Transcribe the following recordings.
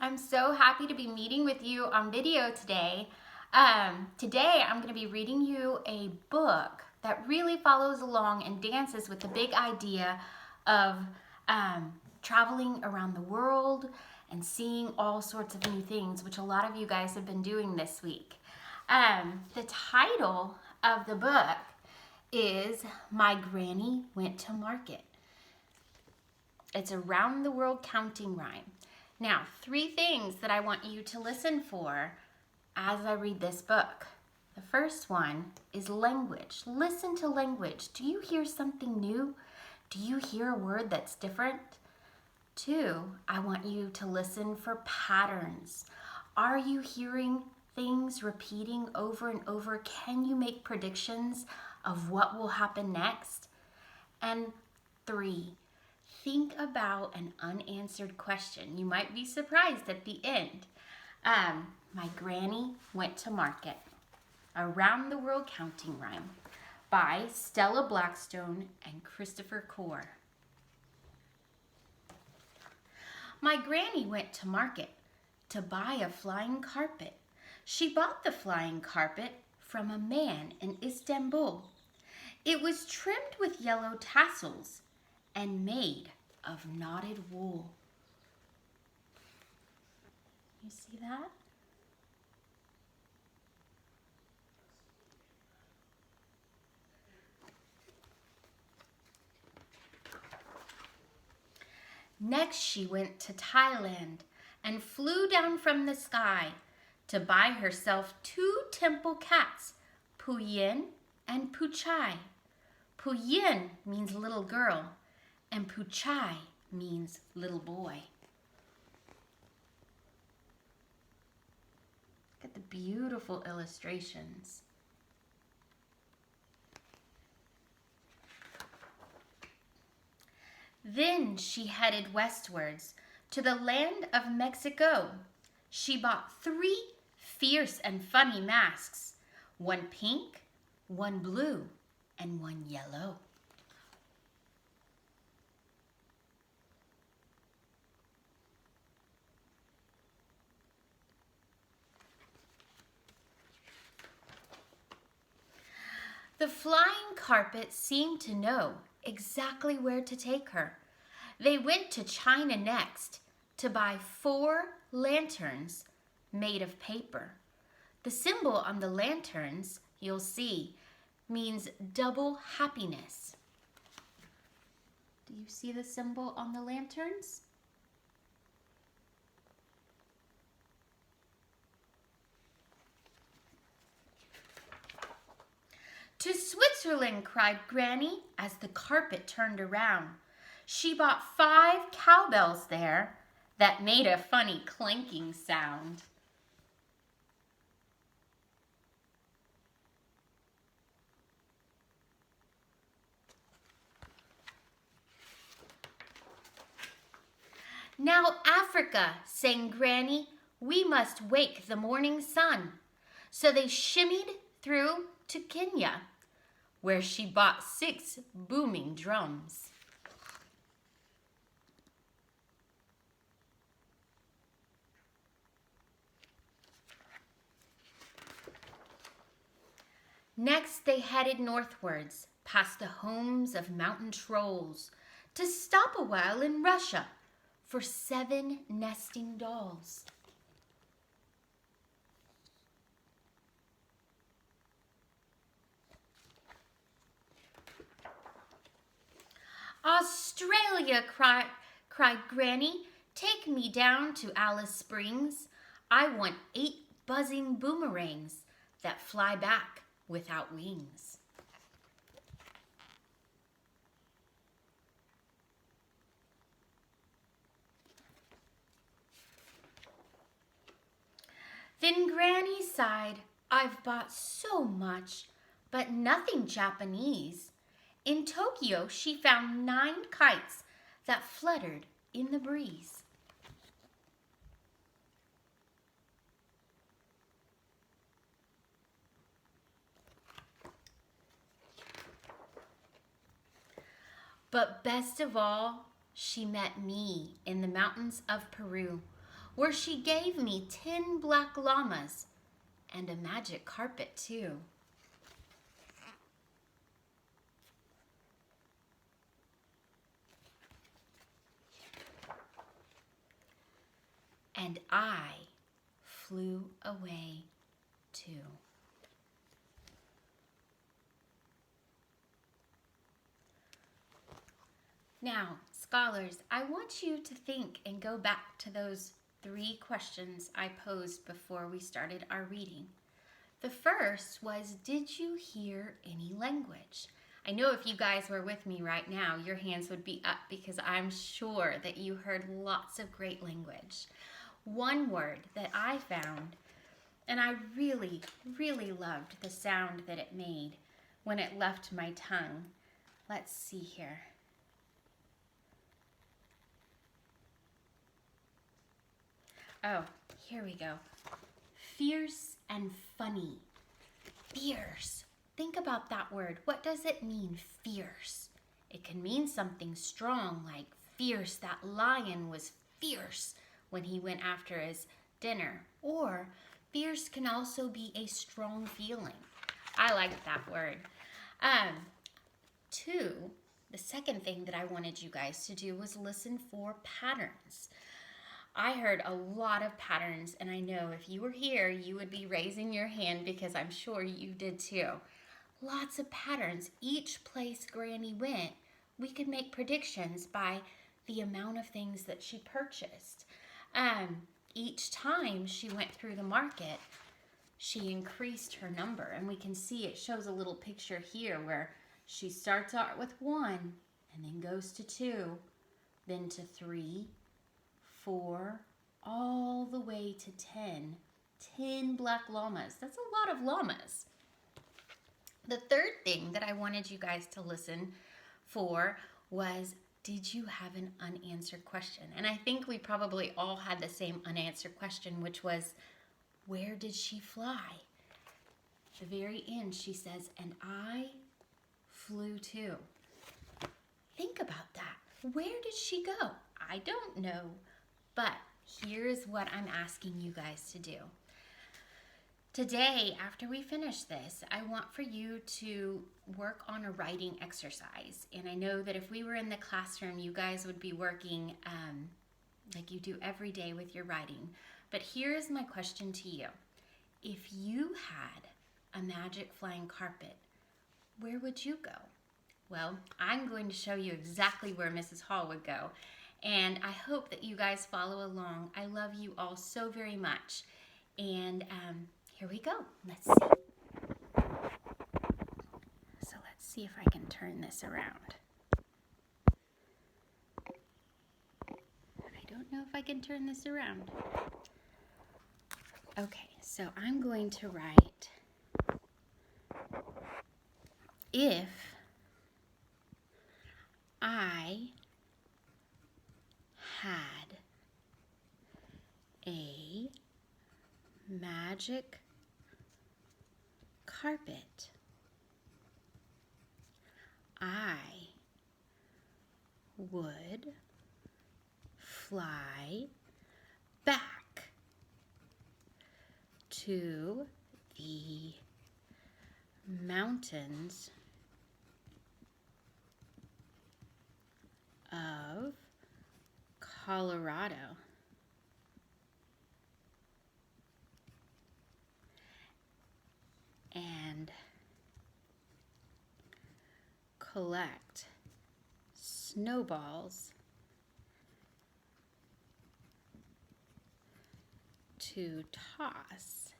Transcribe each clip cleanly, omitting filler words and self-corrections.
I'm so happy to be meeting with you on video today. Today I'm going to be reading you a book that really follows along and dances with the big idea of traveling around the world and seeing all sorts of new things, which a lot of you guys have been doing this week. The title of the book is My Granny Went to Market. It's a round the world counting rhyme. Now, 3 things that I want you to listen for as I read this book. The first one is language. Listen to language. Do you hear something new? Do you hear a word that's different? 2, I want you to listen for patterns. Are you hearing things repeating over and over? Can you make predictions of what will happen next? And 3, think about an unanswered question. You might be surprised at the end. My Granny Went to Market, a round the world counting rhyme by Stella Blackstone and Christopher Core. My granny went to market to buy a flying carpet. She bought the flying carpet from a man in Istanbul. It was trimmed with yellow tassels and made of knotted wool. You see that? Next she went to Thailand and flew down from the sky to buy herself 2 temple cats, Puyin and Puchai. Puyin means little girl and Puchai means little boy. Look at the beautiful illustrations. Then she headed westwards to the land of Mexico. She bought 3 fierce and funny masks, 1 pink, 1 blue, and 1 yellow. The flying carpet seemed to know exactly where to take her. They went to China next to buy 4 lanterns made of paper. The symbol on the lanterns, you'll see, means double happiness. Do you see the symbol on the lanterns? To Switzerland, cried Granny as the carpet turned around. She bought 5 cowbells there that made a funny clanking sound. Now Africa, sang Granny, we must wake the morning sun. So they shimmied through to Kenya, where she bought 6 booming drums. Next they headed northwards, past the homes of mountain trolls, to stop a while in Russia for 7 nesting dolls. Australia, cried Granny, take me down to Alice Springs. I want 8 buzzing boomerangs that fly back without wings. Then Granny sighed, I've bought so much, but nothing Japanese. In Tokyo, she found 9 kites that fluttered in the breeze. But best of all, she met me in the mountains of Peru, where she gave me 10 black llamas and a magic carpet too. And I flew away too. Now, scholars, I want you to think and go back to those 3 questions I posed before we started our reading. The first was, did you hear any language? I know if you guys were with me right now, your hands would be up because I'm sure that you heard lots of great language. One word that I found, and I really, really loved the sound that it made when it left my tongue. Let's see here. Oh, here we go. Fierce and funny. Fierce. Think about that word. What does it mean, fierce? It can mean something strong, like fierce. That lion was fierce when he went after his dinner. Or fierce can also be a strong feeling. I like that word. 2, the second thing that I wanted you guys to do was listen for patterns. I heard a lot of patterns, and I know if you were here, you would be raising your hand because I'm sure you did too. Lots of patterns. Each place Granny went, we could make predictions by the amount of things that she purchased. Each time she went through the market, she increased her number, and we can see it shows a little picture here where she starts out with 1 and then goes to 2, then to 3, 4, all the way to 10. 10 black llamas. That's a lot of llamas. The third thing that I wanted you guys to listen for was, did you have an unanswered question? And I think we probably all had the same unanswered question, which was, where did she fly? At the very end, she says, and I flew too. Think about that. Where did she go? I don't know. But here's what I'm asking you guys to do. Today, after we finish this, I want for you to work on a writing exercise. And I know that if we were in the classroom, you guys would be working like you do every day with your writing. But here's my question to you. If you had a magic flying carpet, where would you go? Well, I'm going to show you exactly where Mrs. Hall would go. And I hope that you guys follow along. I love you all so very much. And here we go. Let's see. So let's see if I can turn this around. I don't know if I can turn this around. Okay, so I'm going to write, if I had a magic carpet, I would fly back to the mountains of Colorado and collect snowballs to toss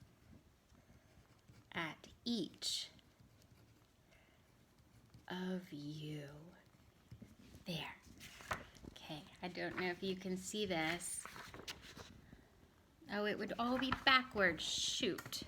at each of you. There. Okay, I don't know if you can see this. Oh, it would all be backwards. Shoot.